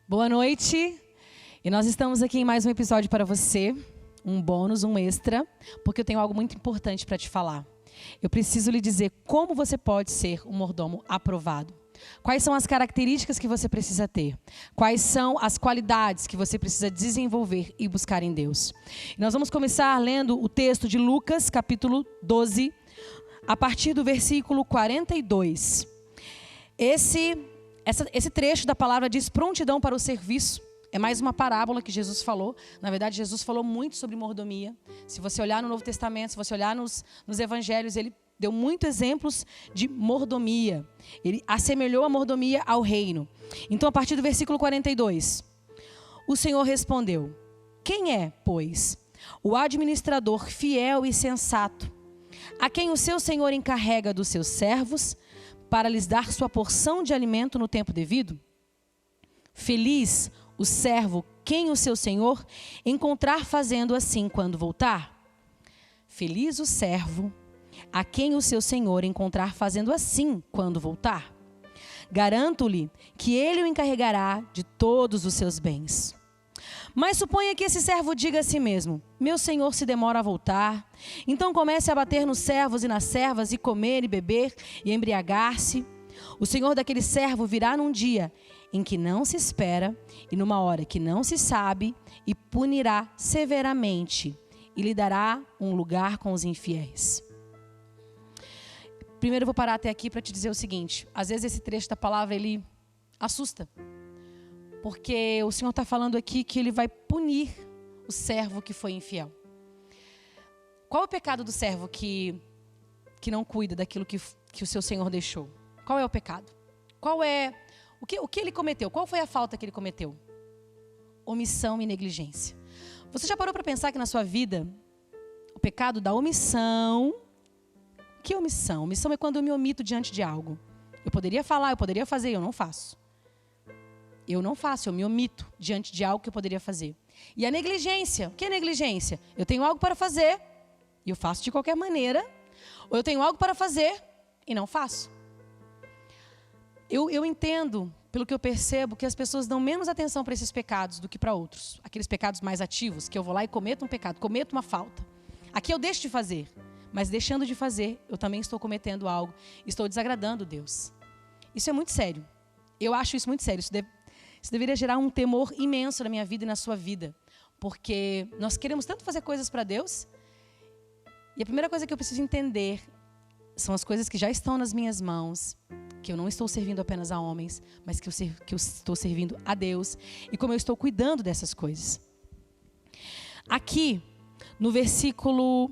Boa noite, e nós estamos aqui em mais um episódio para você, um bônus, um extra, porque eu tenho algo muito importante para te falar. Eu preciso lhe dizer como você pode ser um mordomo aprovado. Quais são as características que você precisa ter? Quais são as qualidades que você precisa desenvolver e buscar em Deus? Nós vamos começar lendo o texto de Lucas, capítulo 12, a partir do versículo 42. Esse trecho da palavra diz prontidão para o serviço. É mais uma parábola que Jesus falou. Na verdade, Jesus falou muito sobre mordomia. Se você olhar no Novo Testamento, se você olhar nos evangelhos, ele deu muitos exemplos de mordomia. Ele assemelhou a mordomia ao reino. Então, a partir do versículo 42, o Senhor respondeu: quem é, pois, o administrador fiel e sensato, a quem o seu Senhor encarrega dos seus servos, para lhes dar sua porção de alimento no tempo devido? Feliz o servo quem o seu senhor encontrar fazendo assim quando voltar. Feliz o servo a quem o seu senhor encontrar fazendo assim quando voltar. Garanto-lhe que ele o encarregará de todos os seus bens. Mas suponha que esse servo diga a si mesmo: meu senhor se demora a voltar. Então comece a bater nos servos e nas servas, e comer e beber e embriagar-se. O senhor daquele servo virá num dia em que não se espera e numa hora que não se sabe, e punirá severamente e lhe dará um lugar com os infiéis. Primeiro eu vou parar até aqui para te dizer o seguinte: às vezes esse trecho da palavra ele assusta. Porque o Senhor está falando aqui que Ele vai punir o servo que foi infiel. Qual é o pecado do servo que não cuida daquilo que o seu Senhor deixou? Qual é o pecado? Qual é o que ele cometeu? Qual foi a falta que ele cometeu? Omissão e negligência. Você já parou para pensar que na sua vida o pecado da omissão... O que é omissão? Omissão é quando eu me omito diante de algo. Eu poderia falar, eu poderia fazer, eu não faço. Eu não faço, eu me omito diante de algo que eu poderia fazer. E a negligência, o que é negligência? Eu tenho algo para fazer e eu faço de qualquer maneira, ou eu tenho algo para fazer e não faço. Eu entendo, pelo que eu percebo, que as pessoas dão menos atenção para esses pecados do que para outros. Aqueles pecados mais ativos, que eu vou lá e cometo um pecado, cometo uma falta. Aqui eu deixo de fazer, mas deixando de fazer, eu também estou cometendo algo, estou desagradando Deus. Isso é muito sério. Eu acho isso muito sério. Isso deveria gerar um temor imenso na minha vida e na sua vida. Porque nós queremos tanto fazer coisas para Deus. E a primeira coisa que eu preciso entender são as coisas que já estão nas minhas mãos. Que eu não estou servindo apenas a homens, mas que eu estou servindo a Deus. E como eu estou cuidando dessas coisas. Aqui, no versículo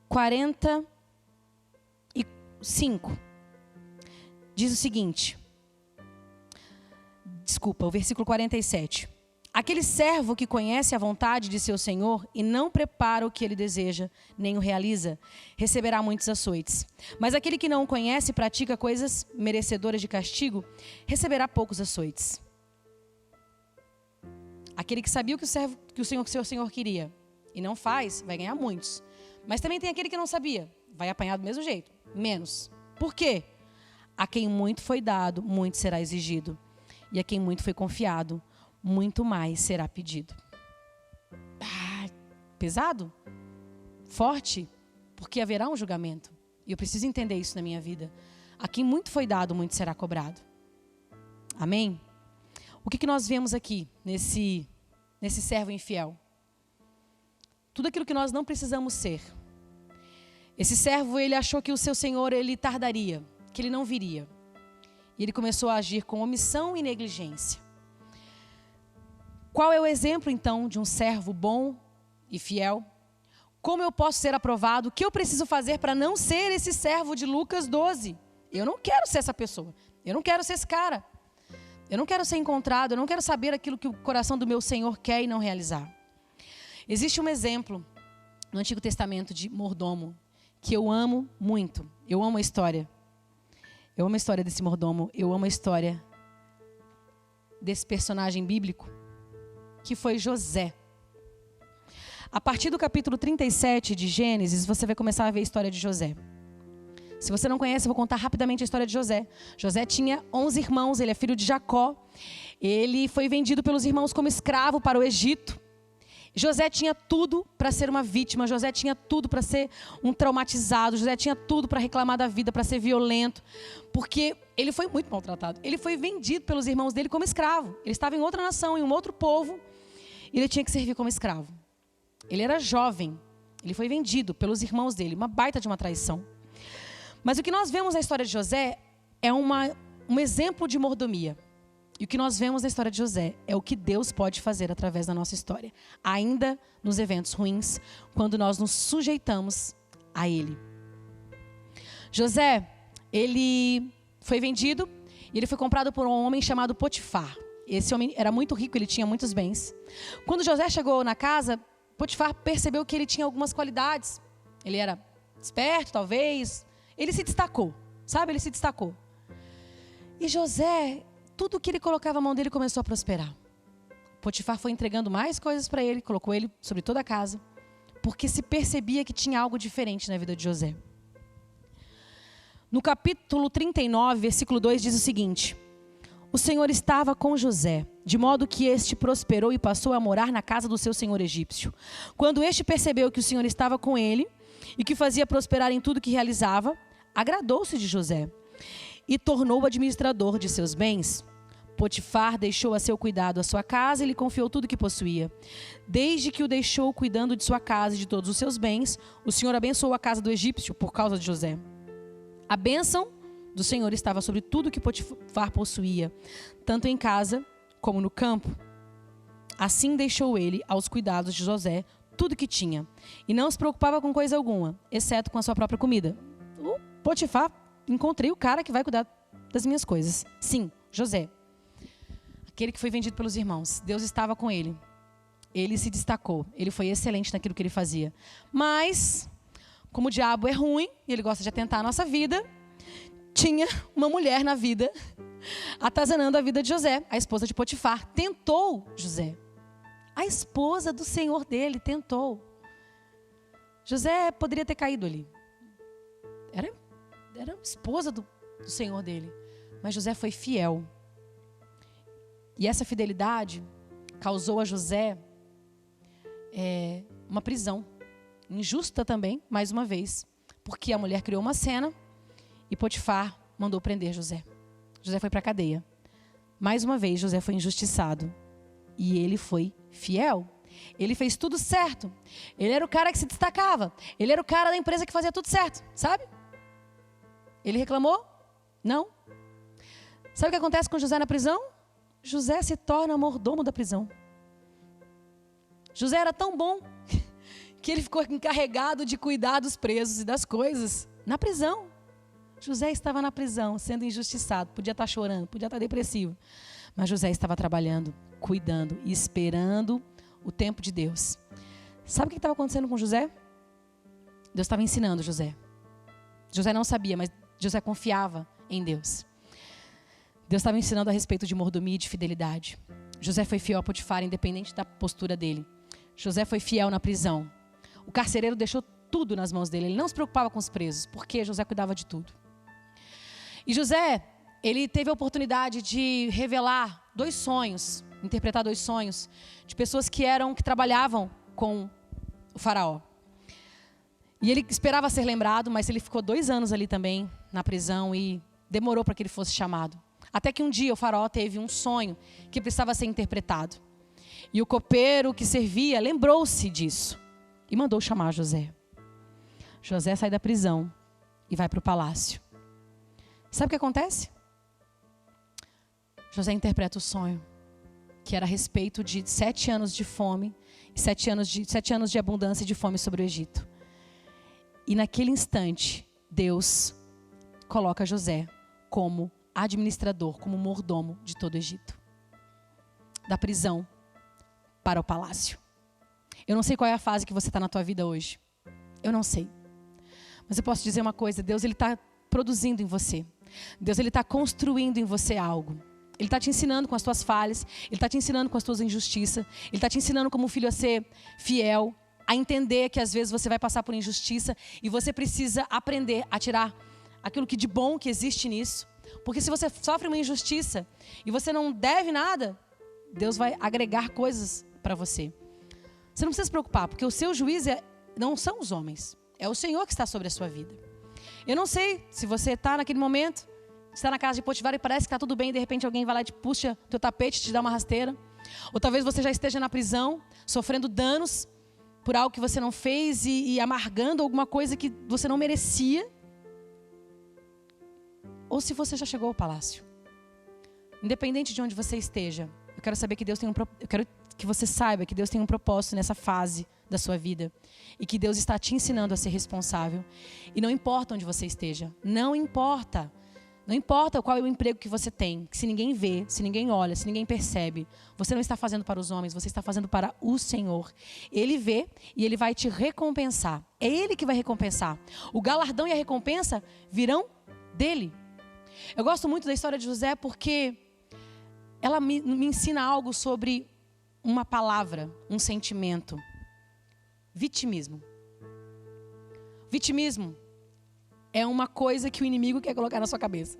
45, diz o seguinte... o versículo 47. Aquele servo que conhece a vontade de seu senhor e não prepara o que ele deseja, nem o realiza, receberá muitos açoites. Mas aquele que não o conhece e pratica coisas merecedoras de castigo, receberá poucos açoites. Aquele que sabia o que o seu senhor queria e não faz, vai ganhar muitos. Mas também tem aquele que não sabia, vai apanhar do mesmo jeito, menos. Por quê? A quem muito foi dado, muito será exigido. E a quem muito foi confiado, muito mais será pedido. Pesado? Forte? Porque haverá um julgamento. E eu preciso entender isso na minha vida. A quem muito foi dado, muito será cobrado. Amém? O que nós vemos aqui, nesse servo infiel? Tudo aquilo que nós não precisamos ser. Esse servo, ele achou que o seu senhor, ele tardaria, que ele não viria. E ele começou a agir com omissão e negligência. Qual é o exemplo, então, de um servo bom e fiel? Como eu posso ser aprovado? O que eu preciso fazer para não ser esse servo de Lucas 12? Eu não quero ser essa pessoa. Eu não quero ser esse cara. Eu não quero ser encontrado. Eu não quero saber aquilo que o coração do meu Senhor quer e não realizar. Existe um exemplo no Antigo Testamento de mordomo que eu amo muito. Eu amo a história. Eu amo a história desse mordomo. Eu amo a história desse personagem bíblico que foi José. A partir do capítulo 37 de Gênesis, você vai começar a ver a história de José. Se você não conhece, eu vou contar rapidamente a história de José. José tinha 11 irmãos, ele é filho de Jacó. Ele foi vendido pelos irmãos como escravo para o Egito. José tinha tudo para ser uma vítima, José tinha tudo para ser um traumatizado, José tinha tudo para reclamar da vida, para ser violento, porque ele foi muito maltratado. Ele foi vendido pelos irmãos dele como escravo. Ele estava em outra nação, em um outro povo, e ele tinha que servir como escravo. Ele era jovem, ele foi vendido pelos irmãos dele, uma baita de uma traição. Mas o que nós vemos na história de José é um exemplo de mordomia. E o que nós vemos na história de José é o que Deus pode fazer através da nossa história. Ainda nos eventos ruins, quando nós nos sujeitamos a Ele. José, ele foi vendido e ele foi comprado por um homem chamado Potifar. Esse homem era muito rico, ele tinha muitos bens. Quando José chegou na casa, Potifar percebeu que ele tinha algumas qualidades. Ele era esperto, talvez. Ele se destacou, sabe? Ele se destacou. E José, tudo que ele colocava a mão dele começou a prosperar. Potifar foi entregando mais coisas para ele, colocou ele sobre toda a casa, porque se percebia que tinha algo diferente na vida de José. No capítulo 39, versículo 2, diz o seguinte: o Senhor estava com José, de modo que este prosperou e passou a morar na casa do seu senhor egípcio. Quando este percebeu que o Senhor estava com ele e que fazia prosperar em tudo que realizava, agradou-se de José e tornou-o administrador de seus bens. Potifar deixou a seu cuidado a sua casa e lhe confiou tudo que possuía. Desde que o deixou cuidando de sua casa e de todos os seus bens, o Senhor abençoou a casa do egípcio por causa de José. A bênção do Senhor estava sobre tudo que Potifar possuía, tanto em casa como no campo. Assim deixou ele aos cuidados de José tudo que tinha, e não se preocupava com coisa alguma, exceto com a sua própria comida. O Potifar, encontrei o cara que vai cuidar das minhas coisas. Sim, José. Aquele que foi vendido pelos irmãos. Deus estava com ele. Ele se destacou. Ele foi excelente naquilo que ele fazia. Mas, como o diabo é ruim, e ele gosta de atentar a nossa vida, tinha uma mulher na vida, atazanando a vida de José, a esposa de Potifar. Tentou José. A esposa do senhor dele tentou. José poderia ter caído ali. Era a esposa do senhor dele. Mas José foi fiel. E essa fidelidade causou a José uma prisão. Injusta também, mais uma vez. Porque a mulher criou uma cena e Potifar mandou prender José. José foi para a cadeia. Mais uma vez, José foi injustiçado. E ele foi fiel. Ele fez tudo certo. Ele era o cara que se destacava. Ele era o cara da empresa que fazia tudo certo, sabe? Ele reclamou? Não. Sabe o que acontece com José na prisão? José se torna mordomo da prisão. José era tão bom que ele ficou encarregado de cuidar dos presos e das coisas na prisão. José estava na prisão, sendo injustiçado. Podia estar chorando, podia estar depressivo. Mas José estava trabalhando, cuidando e esperando o tempo de Deus. Sabe o que estava acontecendo com José? Deus estava ensinando José. José não sabia, mas José confiava em Deus. Deus estava ensinando a respeito de mordomia e de fidelidade. José foi fiel a Potifar, independente da postura dele. José foi fiel na prisão. O carcereiro deixou tudo nas mãos dele. Ele não se preocupava com os presos, porque José cuidava de tudo. E José, ele teve a oportunidade de revelar 2 sonhos, interpretar 2 sonhos de pessoas que trabalhavam com o faraó. E ele esperava ser lembrado, mas ele ficou 2 anos ali também na prisão e demorou para que ele fosse chamado. Até que um dia o faraó teve um sonho que precisava ser interpretado. E o copeiro que servia lembrou-se disso e mandou chamar José. José sai da prisão e vai para o palácio. Sabe o que acontece? José interpreta o sonho. que era a respeito de 7 anos de fome, 7 anos de abundância e de fome sobre o Egito. E naquele instante, Deus coloca José como administrador, como mordomo de todo o Egito. Da prisão para o palácio. Eu não sei qual é a fase que você está na tua vida hoje. Eu não sei. Mas eu posso dizer uma coisa, Deus ele está produzindo em você. Deus ele está construindo em você algo. Ele está te ensinando com as tuas falhas. Ele está te ensinando com as tuas injustiças. Ele está te ensinando como filho a ser fiel. A entender que às vezes você vai passar por injustiça. E você precisa aprender a tirar aquilo que de bom que existe nisso. Porque se você sofre uma injustiça e você não deve nada, Deus vai agregar coisas para você. Você não precisa se preocupar, porque o seu juiz não são os homens. É o Senhor que está sobre a sua vida. Eu não sei se você está naquele momento, está na casa de Potifar e parece que está tudo bem, e de repente alguém vai lá e te puxa teu tapete, te dá uma rasteira. Ou talvez você já esteja na prisão, sofrendo danos por algo que você não fez e amargando alguma coisa que você não merecia. Ou se você já chegou ao palácio. Independente de onde você esteja, eu quero saber que Deus tem eu quero que você saiba que Deus tem um propósito nessa fase da sua vida. E que Deus está te ensinando a ser responsável. E não importa onde você esteja. Não importa. Não importa qual é o emprego que você tem. Que se ninguém vê, se ninguém olha, se ninguém percebe. Você não está fazendo para os homens, você está fazendo para o Senhor. Ele vê e Ele vai te recompensar. É Ele que vai recompensar. O galardão e a recompensa virão dEle. Eu gosto muito da história de José porque ela me ensina algo sobre uma palavra, um sentimento. Vitimismo. Vitimismo é uma coisa que o inimigo quer colocar na sua cabeça.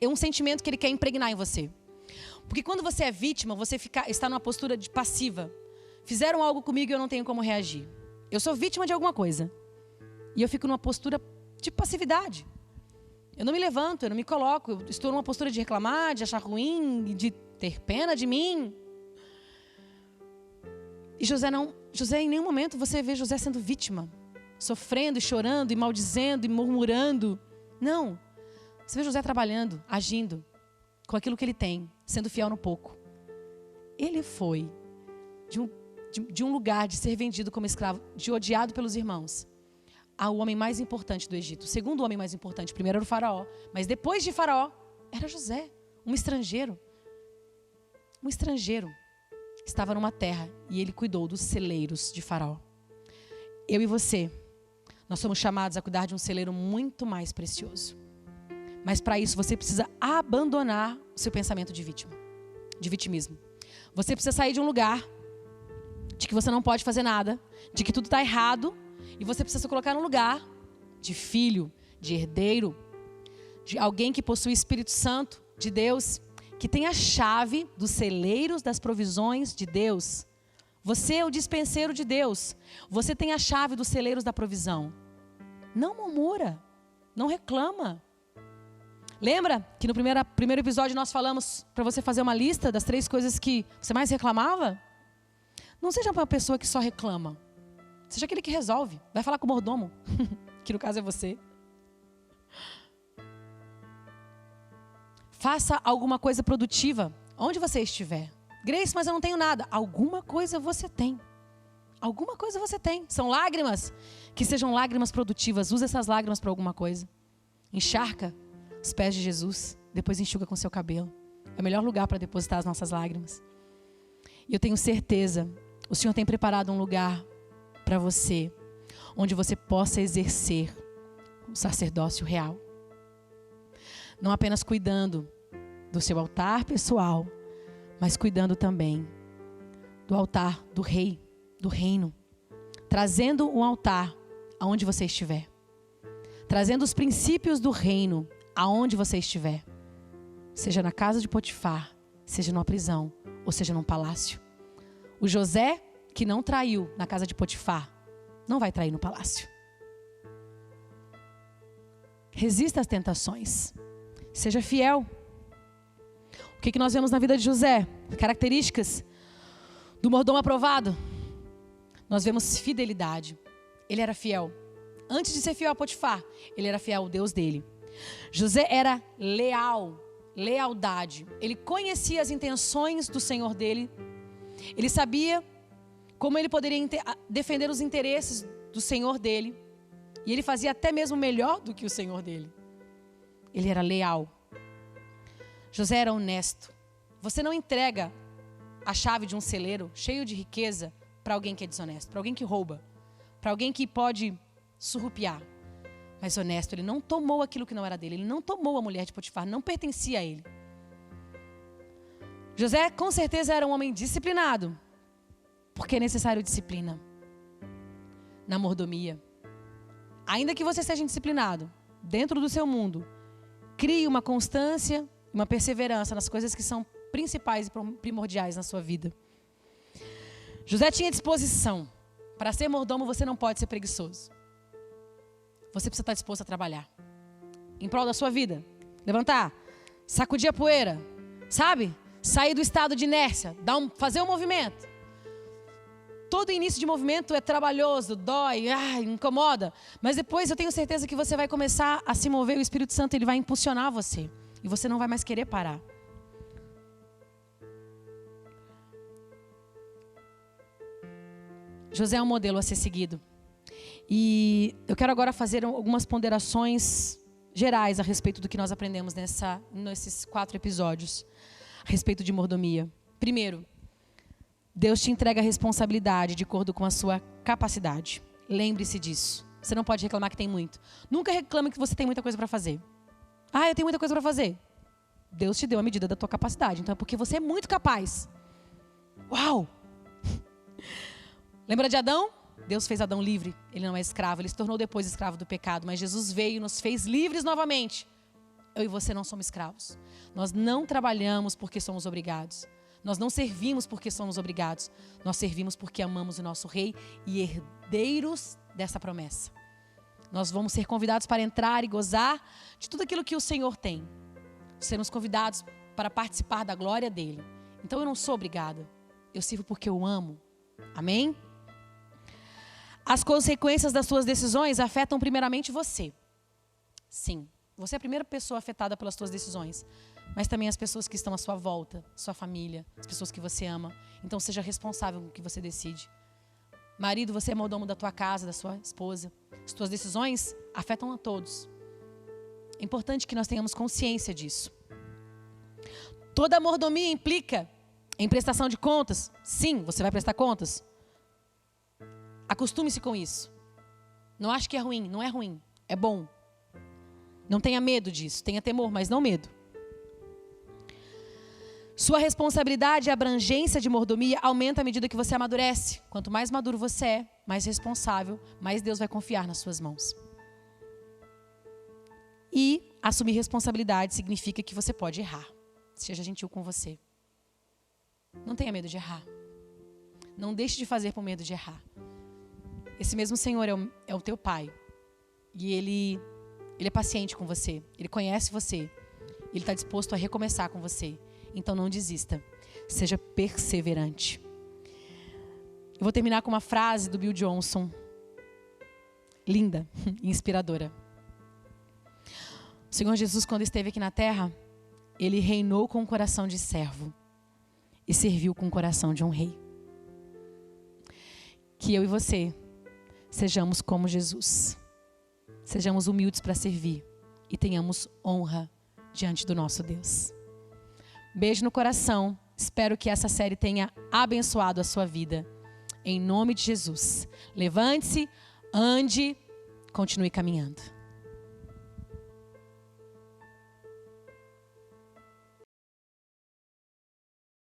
É um sentimento que ele quer impregnar em você. Porque quando você é vítima, você está numa postura de passiva. Fizeram algo comigo e eu não tenho como reagir. Eu sou vítima de alguma coisa. E eu fico numa postura de passividade. Eu não me levanto, eu não me coloco. Eu estou numa postura de reclamar, de achar ruim, de ter pena de mim. E José em nenhum momento você vê José sendo vítima. Sofrendo e chorando e maldizendo e murmurando. Não. Você vê José trabalhando, agindo com aquilo que ele tem, sendo fiel no pouco. Ele foi de um lugar de ser vendido como escravo, de odiado pelos irmãos, ao homem mais importante do Egito. O segundo homem mais importante, primeiro era o faraó, mas depois de faraó, era José, um estrangeiro. Um estrangeiro estava numa terra e ele cuidou dos celeiros de faraó. Eu e você, nós somos chamados a cuidar de um celeiro muito mais precioso. Mas para isso você precisa abandonar o seu pensamento de vítima, de vitimismo. Você precisa sair de um lugar de que você não pode fazer nada, de que tudo está errado, e você precisa se colocar num lugar de filho, de herdeiro, de alguém que possui o Espírito Santo de Deus, que tem a chave dos celeiros das provisões de Deus. Você é o dispenseiro de Deus. Você tem a chave dos celeiros da provisão. Não murmura, não reclama. Lembra que no primeiro episódio nós falamos para você fazer uma lista das 3 coisas que você mais reclamava? Não seja uma pessoa que só reclama. Seja aquele que resolve. Vai falar com o mordomo, que no caso é você. Faça alguma coisa produtiva, onde você estiver. Grace, mas eu não tenho nada. Alguma coisa você tem. Alguma coisa você tem. São lágrimas. Que sejam lágrimas produtivas. Use essas lágrimas para alguma coisa. Encharca os pés de Jesus. Depois enxuga com seu cabelo. É o melhor lugar para depositar as nossas lágrimas. E eu tenho certeza, o Senhor tem preparado um lugar para você, onde você possa exercer o sacerdócio real. Não apenas cuidando do seu altar pessoal, mas cuidando também do altar do rei, do reino. Trazendo um altar aonde você estiver. Trazendo os princípios do reino aonde você estiver. Seja na casa de Potifar, seja numa prisão, ou seja num palácio. O José que não traiu na casa de Potifar, não vai trair no palácio. Resista às tentações. Seja fiel. O que nós vemos na vida de José? Características do mordomo aprovado. Nós vemos fidelidade. Ele era fiel. Antes de ser fiel a Potifar, ele era fiel ao Deus dele. José era leal. lealdade. Ele conhecia as intenções do Senhor dele. Ele sabia como ele poderia defender os interesses do Senhor dele. E ele fazia até mesmo melhor do que o Senhor dele. Ele era leal. José era honesto. Você não entrega a chave de um celeiro cheio de riqueza para alguém que é desonesto, para alguém que rouba, para alguém que pode surrupiar. Mas honesto, ele não tomou aquilo que não era dele. Ele não tomou a mulher de Potifar, não pertencia a ele. José com certeza era um homem disciplinado, porque é necessário disciplina na mordomia. Ainda que você seja indisciplinado dentro do seu mundo, crie uma constância, uma perseverança nas coisas que são principais e primordiais na sua vida. José tinha disposição. Para ser mordomo, você não pode ser preguiçoso. Você precisa estar disposto a trabalhar em prol da sua vida. Levantar, sacudir a poeira, sabe? Sair do estado de inércia, fazer um movimento. Todo início de movimento é trabalhoso, dói, incomoda. Mas depois eu tenho certeza que você vai começar a se mover. O Espírito Santo ele vai impulsionar você. E você não vai mais querer parar. José é um modelo a ser seguido. E eu quero agora fazer algumas ponderações gerais a respeito do que nós aprendemos nesses 4 episódios. A respeito de mordomia. Primeiro, Deus te entrega a responsabilidade de acordo com a sua capacidade. Lembre-se disso. Você não pode reclamar que tem muito. Nunca reclame que você tem muita coisa para fazer. Eu tenho muita coisa para fazer. Deus te deu a medida da tua capacidade. Então é porque você é muito capaz. Uau! Lembra de Adão? Deus fez Adão livre. Ele não é escravo. Ele se tornou depois escravo do pecado. Mas Jesus veio e nos fez livres novamente. Eu e você não somos escravos. Nós não trabalhamos porque somos obrigados. Nós não servimos porque somos obrigados. Nós servimos porque amamos o nosso Rei e herdeiros dessa promessa. Nós vamos ser convidados para entrar e gozar de tudo aquilo que o Senhor tem. Sermos convidados para participar da glória dEle. Então eu não sou obrigada. Eu sirvo porque eu amo. Amém? As consequências das suas decisões afetam primeiramente você. Sim, você é a primeira pessoa afetada pelas suas decisões. Mas também as pessoas que estão à sua volta, sua família, as pessoas que você ama. Então seja responsável com o que você decide. Marido, você é mordomo da tua casa, da sua esposa. As tuas decisões afetam a todos. É importante que nós tenhamos consciência disso. Toda mordomia implica em prestação de contas. Sim, você vai prestar contas. Acostume-se com isso. Não ache que é ruim, não é ruim, é bom. Não tenha medo disso, tenha temor, mas não medo. Sua responsabilidade e abrangência de mordomia aumenta à medida que você amadurece. Quanto mais maduro você é, mais responsável, mais Deus vai confiar nas suas mãos. E assumir responsabilidade significa que você pode errar. Seja gentil com você. Não tenha medo de errar. Não deixe de fazer por medo de errar. Esse mesmo Senhor é o teu Pai. E Ele é paciente com você. Ele conhece você. Ele está disposto a recomeçar com você. Então não desista. Seja perseverante. Eu vou terminar com uma frase do Bill Johnson. Linda e inspiradora. O Senhor Jesus, quando esteve aqui na terra, Ele reinou com o coração de servo e serviu com o coração de um rei. Que eu e você sejamos como Jesus. Sejamos humildes para servir e tenhamos honra diante do nosso Deus. Beijo no coração. Espero que essa série tenha abençoado a sua vida. Em nome de Jesus. Levante-se, ande, continue caminhando.